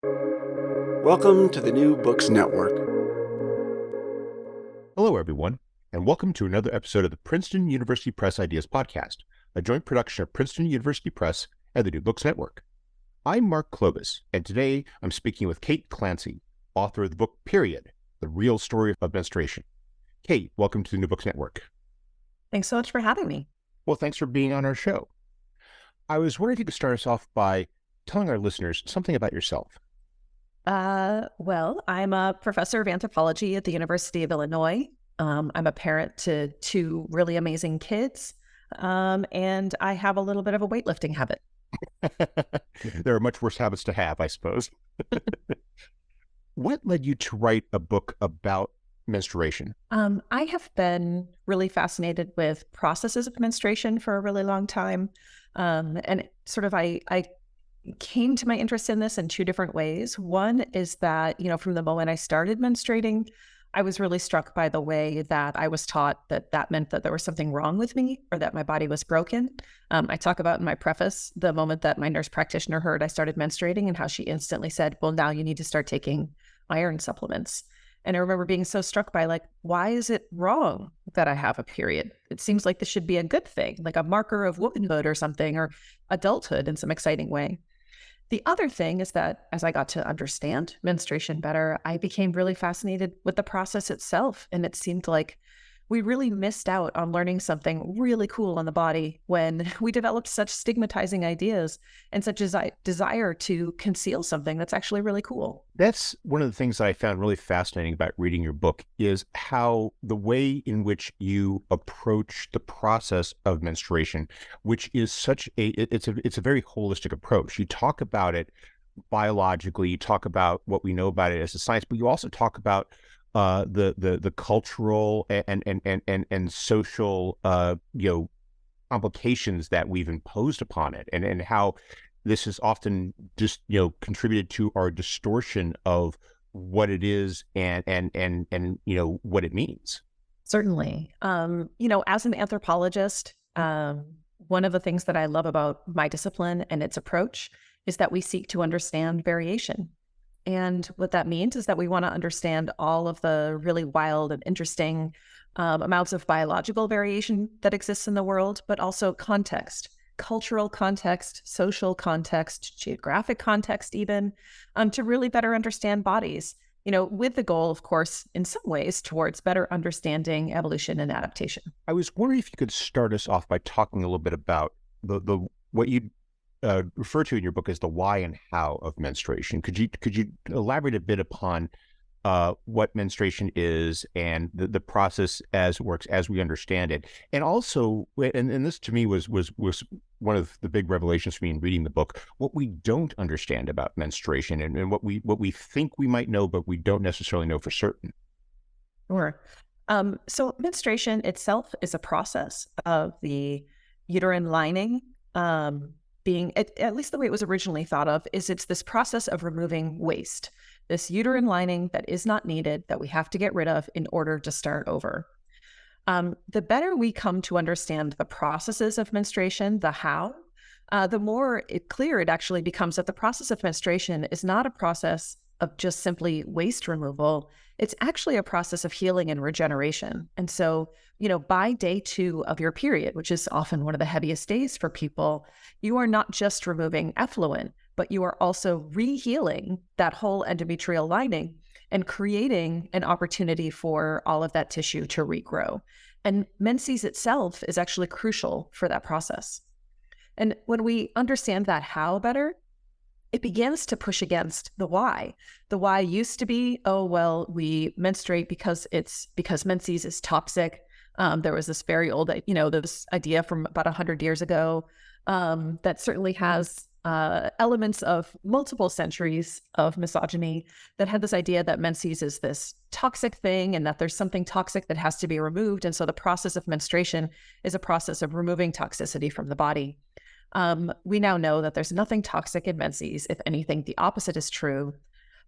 Welcome to the New Books Network. Hello, everyone, and welcome to another episode of the Princeton University Press Ideas Podcast, a joint production of Princeton University Press and the New Books Network. I'm Mark Clovis, and today I'm speaking with Kate Clancy, author of the book Period, The Real Story of Menstruation. Kate, welcome to the New Books Network. Thanks so much for having me. Well, thanks for being on our show. I was wondering if you could start us off by telling our listeners something about yourself. Well, I'm a professor of anthropology at the University of Illinois. I'm a parent to two really amazing kids, and I have a little bit of a weightlifting habit. There are much worse habits to have, I suppose. What led you to write a book about menstruation? I have been really fascinated with processes of menstruation for a really long time, and sort of I came to my interest in this in two different ways. One is that, from the moment I started menstruating, I was really struck by the way that I was taught that meant that there was something wrong with me or that my body was broken. I talk about in my preface the moment that my nurse practitioner heard I started menstruating and how she instantly said, well, now you need to start taking iron supplements. And I remember being so struck by why is it wrong that I have a period? It seems like this should be a good thing, like a marker of womanhood or something, or adulthood in some exciting way. The other thing is that as I got to understand menstruation better, I became really fascinated with the process itself. And it seemed like we really missed out on learning something really cool on the body when we developed such stigmatizing ideas and such a desire to conceal something that's actually really cool. That's one of the things I found really fascinating about reading your book is how the way in which you approach the process of menstruation, which is it's a very holistic approach. You talk about it biologically, you talk about what we know about it as a science, but you also talk about the cultural and social complications that we've imposed upon it, and how this has often just contributed to our distortion of what it is and what it means. Certainly, as an anthropologist, one of the things that I love about my discipline and its approach is that we seek to understand variation. And what that means is that we want to understand all of the really wild and interesting amounts of biological variation that exists in the world, but also context, cultural context, social context, geographic context even, to really better understand bodies, with the goal, of course, in some ways towards better understanding evolution and adaptation. I was wondering if you could start us off by talking a little bit about the what you refer to in your book as the why and how of menstruation. Could you elaborate a bit upon what menstruation is and the process as it works as we understand it, and also, and this to me was one of the big revelations for me in reading the book, what we don't understand about menstruation and what we think we might know, but we don't necessarily know for certain. Sure. So menstruation itself is a process of the uterine lining being, at least the way it was originally thought of, is it's this process of removing waste, this uterine lining that is not needed, that we have to get rid of in order to start over. The better we come to understand the processes of menstruation, the how, the more clear it actually becomes that the process of menstruation is not a process of just simply waste removal. It's actually a process of healing and regeneration. And so, by day 2 of your period, which is often one of the heaviest days for people, you are not just removing effluent, but you are also re-healing that whole endometrial lining and creating an opportunity for all of that tissue to regrow. And menses itself is actually crucial for that process. And when we understand that how better, it begins to push against the why. The why used to be, oh, well, we menstruate because menses is toxic. There was this very old, this idea from about 100 years ago that certainly has elements of multiple centuries of misogyny that had this idea that menses is this toxic thing and that there's something toxic that has to be removed. And so the process of menstruation is a process of removing toxicity from the body. We now know that there's nothing toxic in menses. If anything, the opposite is true.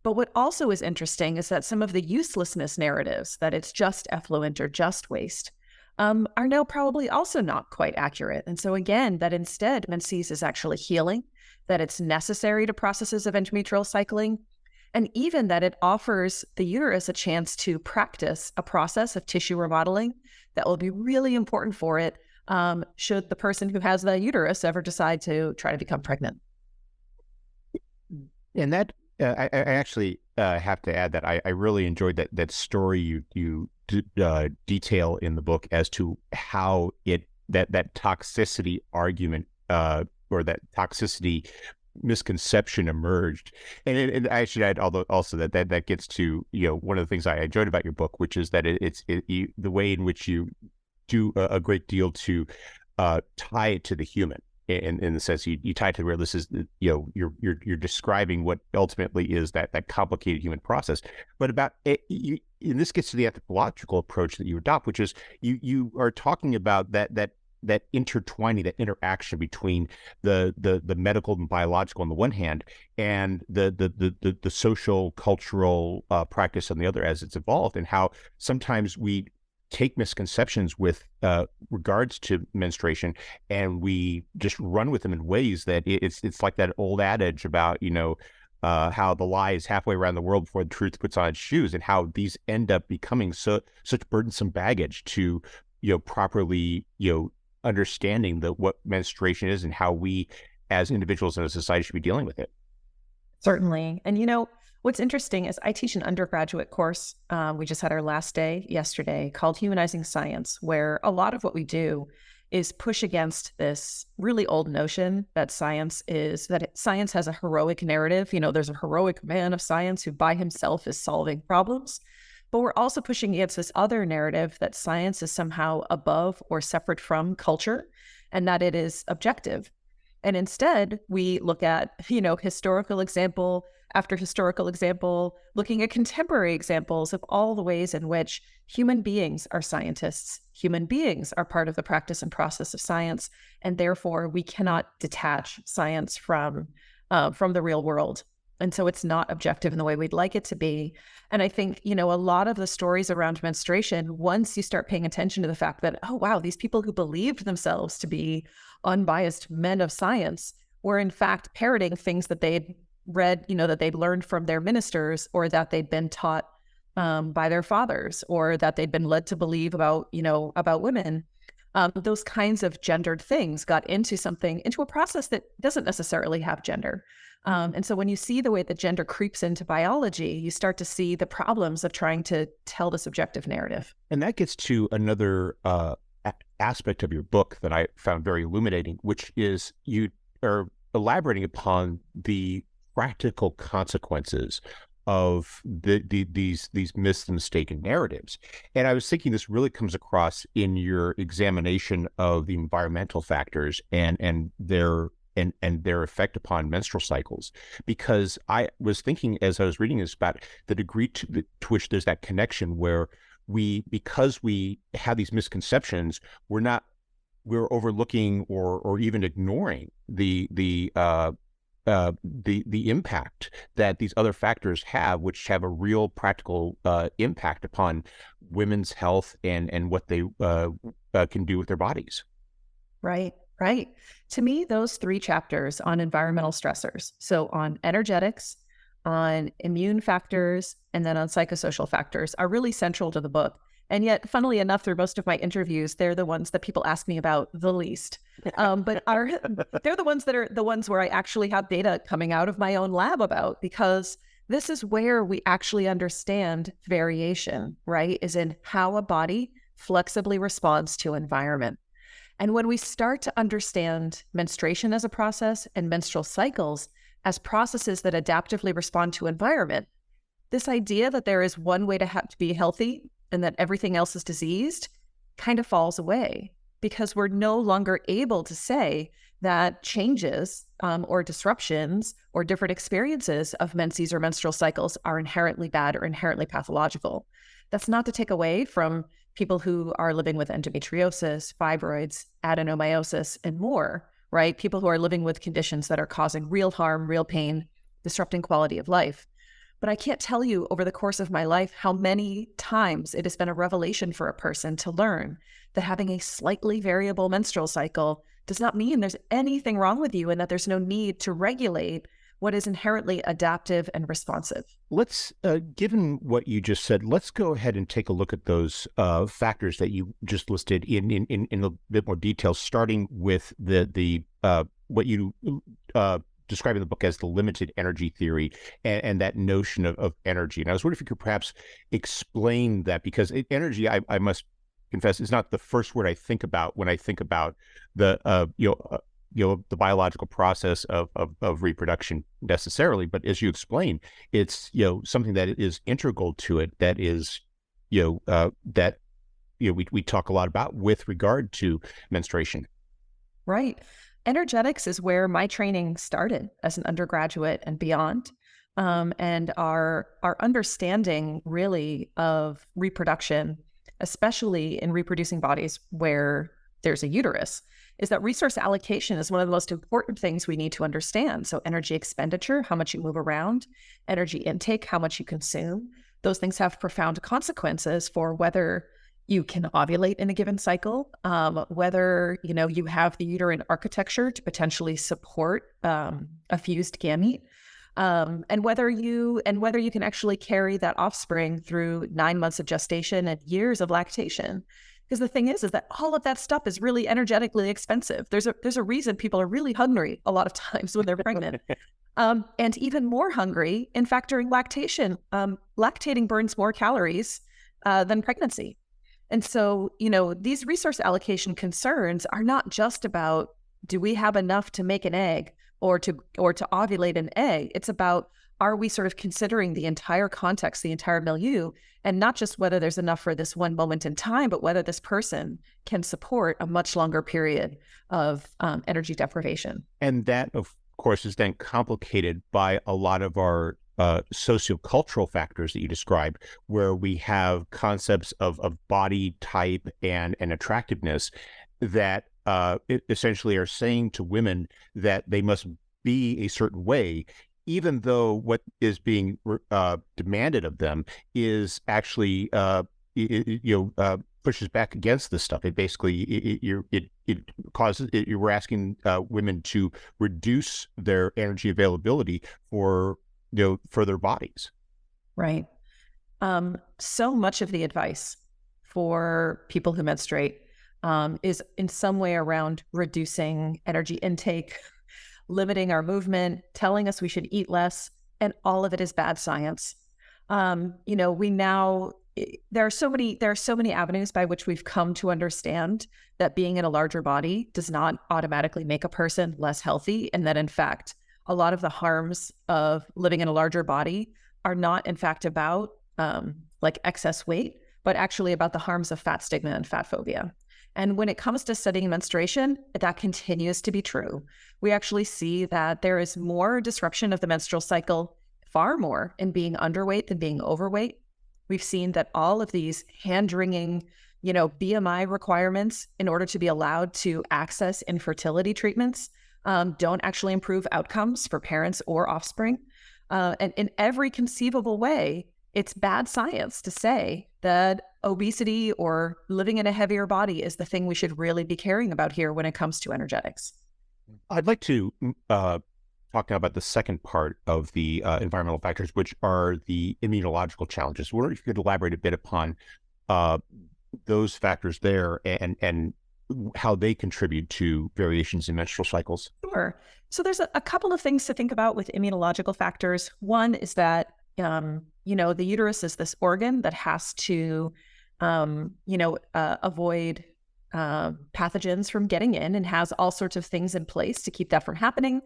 But what also is interesting is that some of the uselessness narratives, that it's just effluent or just waste, are now probably also not quite accurate. And so again, that instead menses is actually healing, that it's necessary to processes of endometrial cycling, and even that it offers the uterus a chance to practice a process of tissue remodeling that will be really important for it should the person who has the uterus ever decide to try to become pregnant. And that I actually have to add that I really enjoyed that story you detail in the book as to how that toxicity argument or that toxicity misconception emerged. And I should add also that gets to, one of the things I enjoyed about your book, which is that the way in which you do a great deal to tie it to the human. In the sense you tie it to where this is, you're describing what ultimately is that complicated human process. But about it, and this gets to the anthropological approach that you adopt, which is you are talking about that intertwining, that interaction between the medical and biological on the one hand, and the social cultural practice on the other, as it's evolved, and how sometimes we take misconceptions with regards to menstruation, and we just run with them in ways that it's like that old adage about how the lie is halfway around the world before the truth puts on its shoes, and how these end up becoming such burdensome baggage to properly understanding what menstruation is and how we as individuals in a society should be dealing with it. Certainly. And what's interesting is I teach an undergraduate course. We just had our last day yesterday called Humanizing Science, where a lot of what we do is push against this really old notion that science has a heroic narrative. There's a heroic man of science who by himself is solving problems. But we're also pushing against this other narrative that science is somehow above or separate from culture, and that it is objective. And instead, we look at, historical example after historical example, looking at contemporary examples of all the ways in which human beings are scientists. Human beings are part of the practice and process of science, and therefore we cannot detach science from the real world. And so it's not objective in the way we'd like it to be. And I think, a lot of the stories around menstruation, once you start paying attention to the fact that, oh, wow, these people who believed themselves to be unbiased men of science were in fact parroting things that they'd read, that they'd learned from their ministers, or that they'd been taught by their fathers, or that they'd been led to believe about women. Those kinds of gendered things got into a process that doesn't necessarily have gender. And so when you see the way that gender creeps into biology, you start to see the problems of trying to tell the subjective narrative. And that gets to another aspect of your book that I found very illuminating, which is you are elaborating upon the practical consequences of these myths and mistaken narratives. And I was thinking this really comes across in your examination of the environmental factors and their effect upon menstrual cycles, because I was thinking as I was reading this about the degree to which there's that connection where because we have these misconceptions, we're overlooking or even ignoring the impact that these other factors have, which have a real practical impact upon women's health and what they can do with their bodies. Right. To me, those 3 chapters on environmental stressors, so on energetics, on immune factors, and then on psychosocial factors, are really central to the book. And yet, funnily enough, through most of my interviews, they're the ones that people ask me about the least. But they're the ones that are the ones where I actually have data coming out of my own lab about, because this is where we actually understand variation, right? Is in how a body flexibly responds to environment. And when we start to understand menstruation as a process and menstrual cycles as processes that adaptively respond to environment, this idea that there is one way to be healthy and that everything else is diseased kind of falls away, because we're no longer able to say that changes or disruptions or different experiences of menses or menstrual cycles are inherently bad or inherently pathological. That's not to take away from people who are living with endometriosis, fibroids, adenomyosis, and more, right? People who are living with conditions that are causing real harm, real pain, disrupting quality of life. But I can't tell you over the course of my life how many times it has been a revelation for a person to learn that having a slightly variable menstrual cycle does not mean there's anything wrong with you and that there's no need to regulate what is inherently adaptive and responsive. Let's, given what you just said, let's go ahead and take a look at those factors that you just listed in a bit more detail, starting with the what you describe in the book as the limited energy theory and that notion of energy. And I was wondering if you could perhaps explain that, because energy, I must confess, is not the first word I think about when I think about the the biological process of reproduction necessarily, but as you explain, it's something that is integral to it. That is, that we talk a lot about with regard to menstruation. Right. Energetics is where my training started as an undergraduate and beyond. And our understanding really of reproduction, especially in reproducing bodies where there's a uterus, is that resource allocation is one of the most important things we need to understand. So energy expenditure, how much you move around, energy intake, how much you consume, those things have profound consequences for whether you can ovulate in a given cycle, whether you have the uterine architecture to potentially support a fused gamete, and whether you can actually carry that offspring through 9 months of gestation and years of lactation. Because the thing is that all of that stuff is really energetically expensive. There's a reason people are really hungry a lot of times when they're pregnant, and even more hungry in fact during lactation. Lactating burns more calories than pregnancy. And so, these resource allocation concerns are not just about, do we have enough to make an egg or to ovulate an egg? It's about, are we sort of considering the entire context, the entire milieu, and not just whether there's enough for this one moment in time, but whether this person can support a much longer period of energy deprivation. And that, of course, is then complicated by a lot of our sociocultural factors that you described, where we have concepts of body type and attractiveness that essentially are saying to women that they must be a certain way, even though what is being demanded of them is actually pushes back against this stuff. It basically it causes we're asking women to reduce their energy availability for their bodies. Right. So much of the advice for people who menstruate is in some way around reducing energy intake, limiting our movement, telling us we should eat less, and all of it is bad science. There are so many avenues by which we've come to understand that being in a larger body does not automatically make a person less healthy, and that in fact, a lot of the harms of living in a larger body are not in fact about like excess weight, but actually about the harms of fat stigma and fat phobia. And when it comes to studying menstruation, that continues to be true. We actually see that there is more disruption of the menstrual cycle, far more in being underweight than being overweight. We've seen that all of these hand-wringing, BMI requirements in order to be allowed to access infertility treatments don't actually improve outcomes for parents or offspring. And in every conceivable way, it's bad science to say that obesity or living in a heavier body is the thing we should really be caring about here when it comes to energetics. I'd like to talk now about the second part of the environmental factors, which are the immunological challenges. I wonder if you could elaborate a bit upon those factors there and how they contribute to variations in menstrual cycles. Sure. So there's a couple of things to think about with immunological factors. One is that the uterus is this organ that has to, avoid pathogens from getting in and has all sorts of things in place to keep that from happening.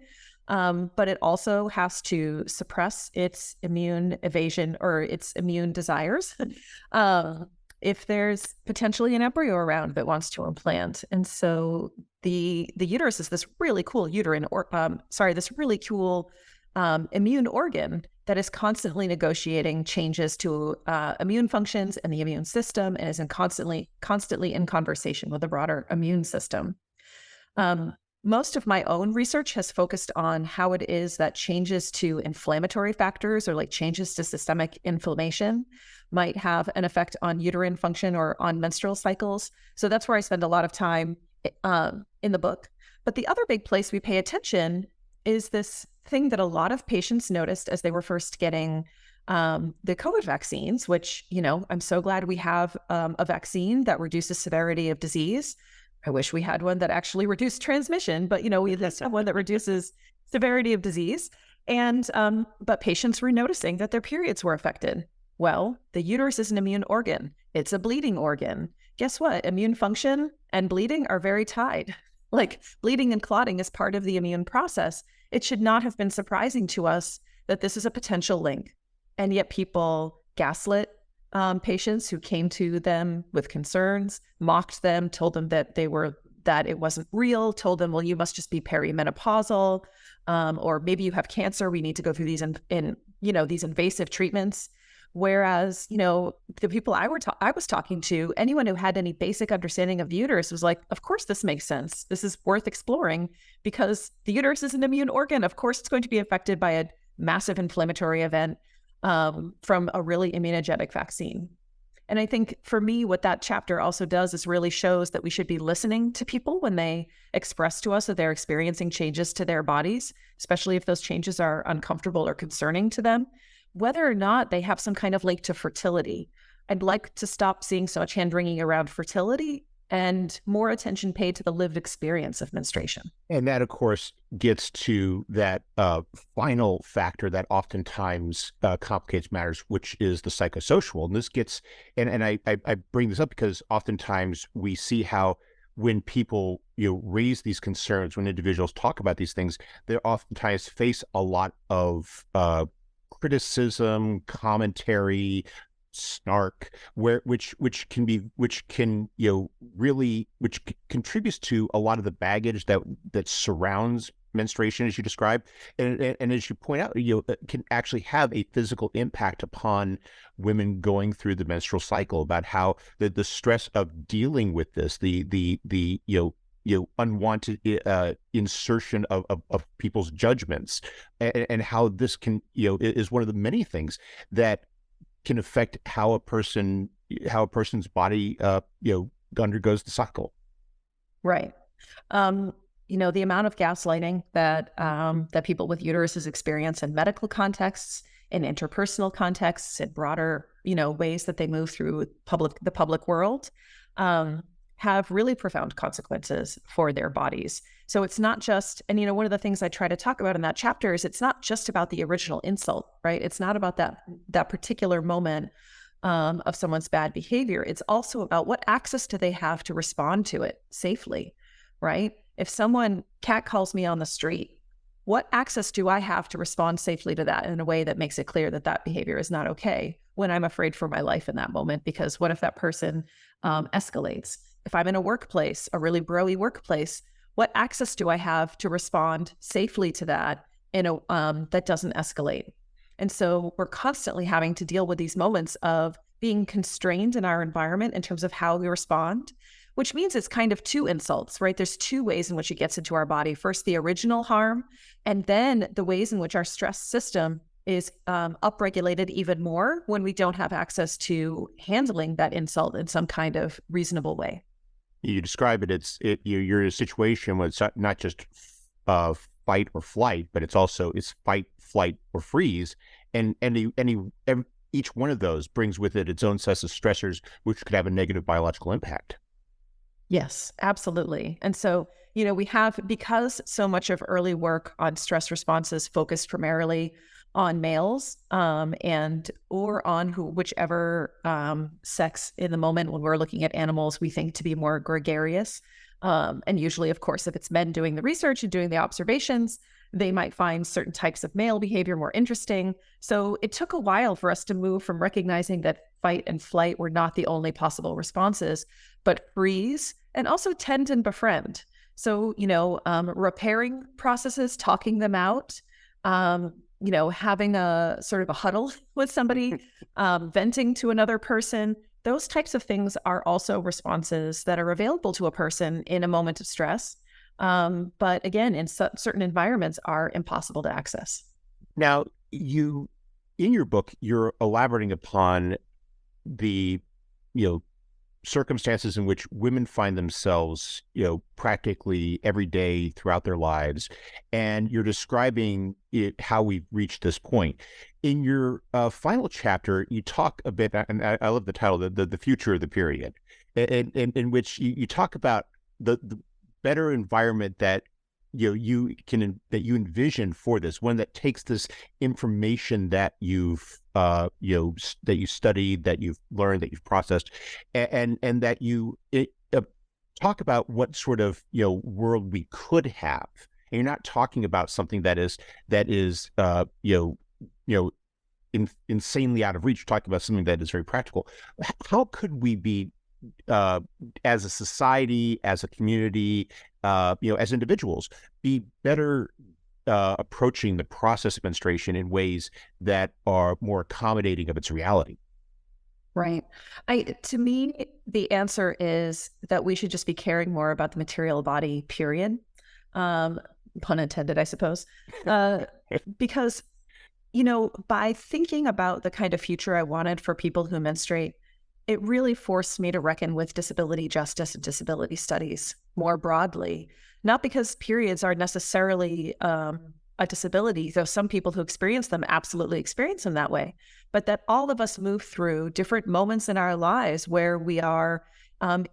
But it also has to suppress its immune evasion or its immune desires if there's potentially an embryo around that wants to implant. And so the uterus is this really cool immune organ that is constantly negotiating changes to immune functions and the immune system, and is constantly in conversation with the broader immune system. Most of my own research has focused on how it is that changes to inflammatory factors or like changes to systemic inflammation might have an effect on uterine function or on menstrual cycles. So that's where I spend a lot of time in the book. But the other big place we pay attention is this thing that a lot of patients noticed as they were first getting the COVID vaccines, which, I'm so glad we have a vaccine that reduces severity of disease. I wish we had one that actually reduced transmission, but, we just have one that reduces severity of disease. And, but patients were noticing that their periods were affected. Well, the uterus is an immune organ. It's a bleeding organ. Guess what? Immune function and bleeding are very tied. Like bleeding and clotting is part of the immune process. It should not have been surprising to us that this is a potential link. And yet people gaslit patients who came to them with concerns, mocked them, told them that that it wasn't real, told them, well, you must just be perimenopausal, or maybe you have cancer. We need to go through these these invasive treatments. Whereas, the people I was talking to, anyone who had any basic understanding of the uterus was like, of course, this makes sense. This is worth exploring because the uterus is an immune organ. Of course, it's going to be affected by a massive inflammatory event from a really immunogenic vaccine. And I think for me, what that chapter also does is really shows that we should be listening to people when they express to us that they're experiencing changes to their bodies, especially if those changes are uncomfortable or concerning to them, whether or not they have some kind of link to fertility. I'd like to stop seeing so much hand-wringing around fertility and more attention paid to the lived experience of menstruation. And that, of course, gets to that final factor that oftentimes complicates matters, which is the psychosocial. And this gets, and I bring this up because oftentimes we see how when people raise these concerns, when individuals talk about these things, they oftentimes face a lot of criticism, commentary, snark, which contributes to a lot of the baggage that surrounds menstruation, as you describe, and as you point out, it can actually have a physical impact upon women going through the menstrual cycle, about how the stress of dealing with this, the unwanted insertion of people's judgments, and how this can is one of the many things that can affect how a person's body undergoes the cycle. Right. The amount of gaslighting that people with uteruses experience in medical contexts, in interpersonal contexts, in broader ways that they move through the public world, have really profound consequences for their bodies. So it's not just, and one of the things I try to talk about in that chapter is it's not just about the original insult, right? It's not about that particular moment of someone's bad behavior. It's also about what access do they have to respond to it safely, right? If someone catcalls me on the street, what access do I have to respond safely to that in a way that makes it clear that that behavior is not okay when I'm afraid for my life in that moment? Because what if that person escalates? If I'm in a workplace, a really broy workplace, what access do I have to respond safely to that in a that doesn't escalate? And so we're constantly having to deal with these moments of being constrained in our environment in terms of how we respond, which means it's kind of two insults, right? There's two ways in which it gets into our body. First, the original harm, and then the ways in which our stress system is upregulated even more when we don't have access to handling that insult in some kind of reasonable way. You describe it, you're in a situation where it's not just fight or flight, but it's fight, flight, or freeze. And each one of those brings with it its own set of stressors, which could have a negative biological impact. Yes, absolutely. And so, we have, because so much of early work on stress responses focused primarily on males or on whichever sex in the moment when we're looking at animals we think to be more gregarious. And usually, of course, if it's men doing the research and doing the observations, they might find certain types of male behavior more interesting. So it took a while for us to move from recognizing that fight and flight were not the only possible responses, but freeze and also tend and befriend. So, repairing processes, talking them out, having a sort of a huddle with somebody, venting to another person, those types of things are also responses that are available to a person in a moment of stress. But again, in certain environments are impossible to access. Now, in your book, you're elaborating upon the, circumstances in which women find themselves, practically every day throughout their lives, and you're describing how we've reached this point. In your final chapter, you talk a bit, and I love the title, the future of the period, in which you talk about the better environment that that you envision for this, one that takes this information that you've that you studied, that you've learned, that you've processed, and that you talk about what sort of world we could have. And you're not talking about something that is insanely out of reach. You're talking about something that is very practical. How could we be, as a society, as a community, as individuals, be better approaching the process of menstruation in ways that are more accommodating of its reality? Right. To me, the answer is that we should just be caring more about the material body, period. Pun intended, I suppose. Because, by thinking about the kind of future I wanted for people who menstruate, it really forced me to reckon with disability justice and disability studies more broadly. Not because periods are necessarily a disability, though some people who experience them absolutely experience them that way, but that all of us move through different moments in our lives where we are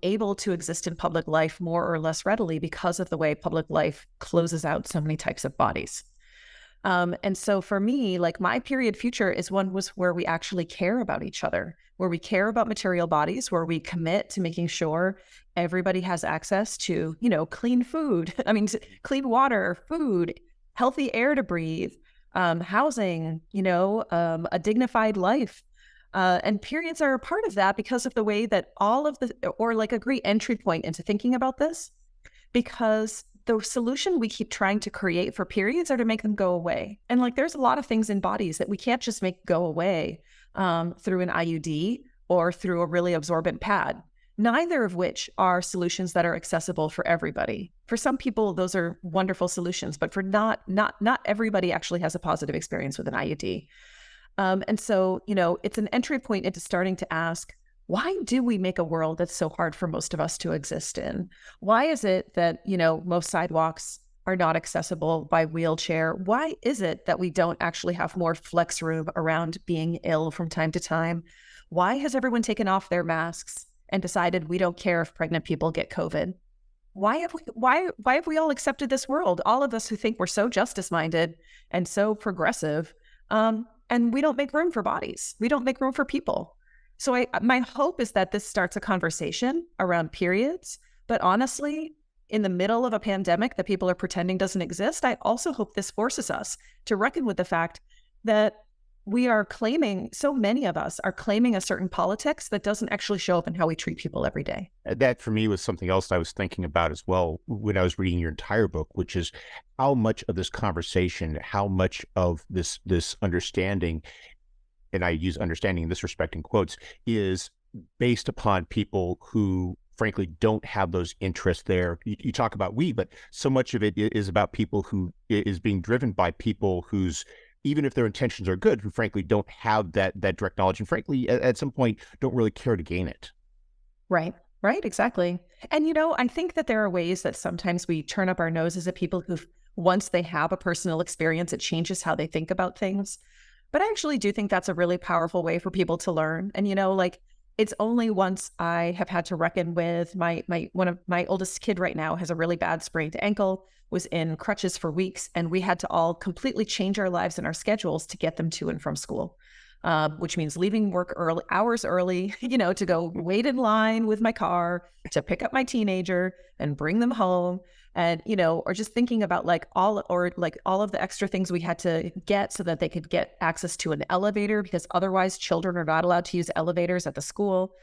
able to exist in public life more or less readily because of the way public life closes out so many types of bodies. And so for me, like, my period future is one where we actually care about each other, where we care about material bodies, where we commit to making sure everybody has access to, clean food, clean water, food, healthy air to breathe, housing, a dignified life. And periods are a part of that because of the way that a great entry point into thinking about this, because the solution we keep trying to create for periods are to make them go away. And there's a lot of things in bodies that we can't just make go away through an IUD or through a really absorbent pad, neither of which are solutions that are accessible for everybody. For some people, those are wonderful solutions, but for not everybody actually has a positive experience with an IUD. And so, it's an entry point into starting to ask, why do we make a world that's so hard for most of us to exist in? Why is it that, most sidewalks are not accessible by wheelchair? Why is it that we don't actually have more flex room around being ill from time to time? Why has everyone taken off their masks and decided we don't care if pregnant people get COVID? Why have we all accepted this world? All of us who think we're so justice-minded and so progressive, and we don't make room for bodies. We don't make room for people. So my hope is that this starts a conversation around periods, but honestly, in the middle of a pandemic that people are pretending doesn't exist, I also hope this forces us to reckon with the fact that so many of us are claiming a certain politics that doesn't actually show up in how we treat people every day. That for me was something else I was thinking about as well when I was reading your entire book, which is how much of this conversation, how much of this understanding, and I use understanding in this respect in quotes, is based upon people who frankly don't have those interests there. You talk about but so much of it is about people who is being driven by people whose, even if their intentions are good, who frankly don't have that direct knowledge, and frankly at some point don't really care to gain it. Right, exactly. And I think that there are ways that sometimes we turn up our noses at people who, once they have a personal experience, it changes how they think about things. But I actually do think that's a really powerful way for people to learn. And, it's only once I have had to reckon with one of my oldest kid right now has a really bad sprained ankle, was in crutches for weeks, and we had to all completely change our lives and our schedules to get them to and from school, which means leaving work hours early, to go wait in line with my car to pick up my teenager and bring them home. And, or just thinking about all of the extra things we had to get so that they could get access to an elevator, because otherwise children are not allowed to use elevators at the school.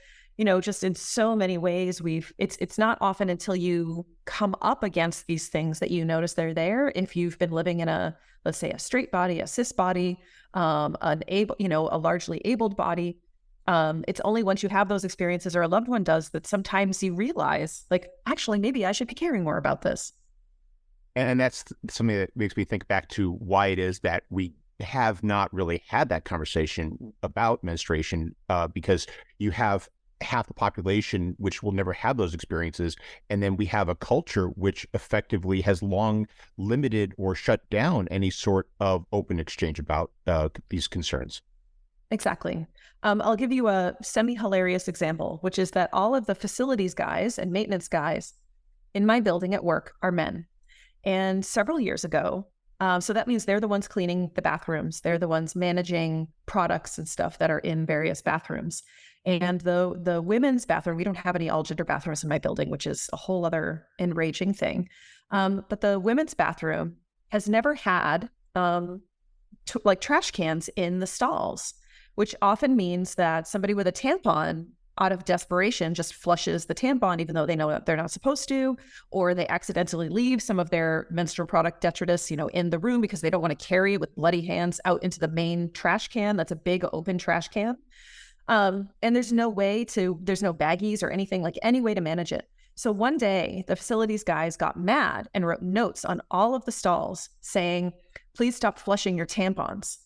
Just in so many ways, it's not often until you come up against these things that you notice they're there. If you've been living in let's say a straight body, a cis body, a largely abled body, it's only once you have those experiences or a loved one does that sometimes you realize, actually, maybe I should be caring more about this. And that's something that makes me think back to why it is that we have not really had that conversation about menstruation, because you have half the population which will never have those experiences, and then we have a culture which effectively has long limited or shut down any sort of open exchange about these concerns. Exactly. I'll give you a semi-hilarious example, which is that all of the facilities guys and maintenance guys in my building at work are men. And several years ago, so that means they're the ones cleaning the bathrooms. They're the ones managing products and stuff that are in various bathrooms. And the women's bathroom, we don't have any all gender bathrooms in my building, which is a whole other enraging thing. But the women's bathroom has never had like trash cans in the stalls, which often means that somebody with a tampon out of desperation just flushes the tampon, even though they know that they're not supposed to, or they accidentally leave some of their menstrual product detritus, in the room because they don't want to carry it with bloody hands out into the main trash can. That's a big open trash can. And there's no baggies or anything, like any way to manage it. So one day the facilities guys got mad and wrote notes on all of the stalls saying, please stop flushing your tampons.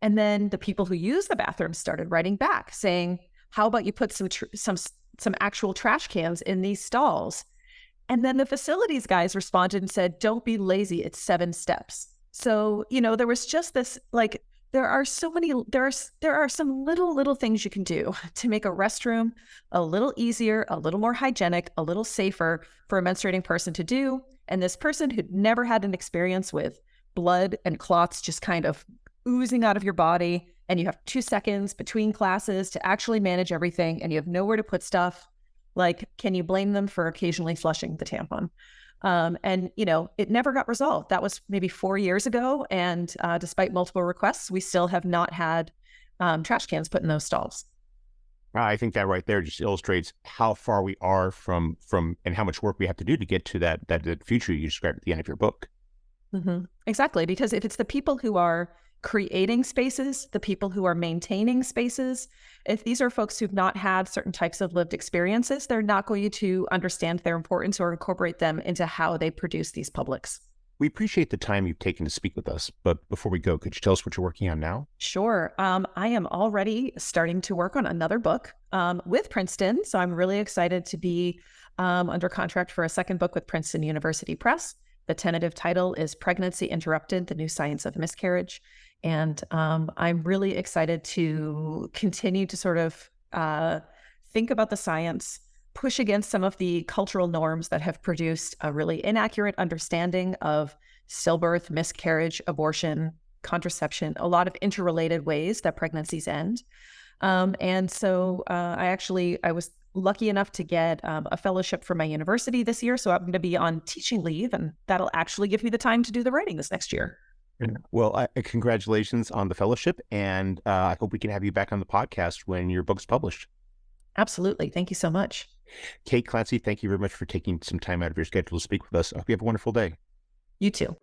And then the people who use the bathroom started writing back saying, how about you put some actual trash cans in these stalls? And then the facilities guys responded and said, don't be lazy. It's 7 steps. So, there was just this, like, there are some little things you can do to make a restroom a little easier, a little more hygienic, a little safer for a menstruating person to do. And this person who'd never had an experience with blood and clots just kind of oozing out of your body, and you have 2 seconds between classes to actually manage everything, and you have nowhere to put stuff, like, can you blame them for occasionally flushing the tampon? And it never got resolved. That was maybe 4 years ago, and despite multiple requests, we still have not had trash cans put in those stalls. I think that right there just illustrates how far we are from and how much work we have to do to get to that future you described at the end of your book. Mm-hmm. Exactly, because if it's the people who are creating spaces, the people who are maintaining spaces, if these are folks who've not had certain types of lived experiences, they're not going to understand their importance or incorporate them into how they produce these publics. We appreciate the time you've taken to speak with us, but before we go, could you tell us what you're working on now? Sure. I am already starting to work on another book with Princeton, so I'm really excited to be under contract for a second book with Princeton University Press. The tentative title is Pregnancy Interrupted, The New Science of Miscarriage. And I'm really excited to continue to sort of think about the science, push against some of the cultural norms that have produced a really inaccurate understanding of stillbirth, miscarriage, abortion, contraception, a lot of interrelated ways that pregnancies end. And so I was lucky enough to get a fellowship from my university this year. So I'm going to be on teaching leave, and that'll actually give me the time to do the writing this next year. Well, congratulations on the fellowship, and I hope we can have you back on the podcast when your book's published. Absolutely. Thank you so much. Kate Clancy, thank you very much for taking some time out of your schedule to speak with us. I hope you have a wonderful day. You too.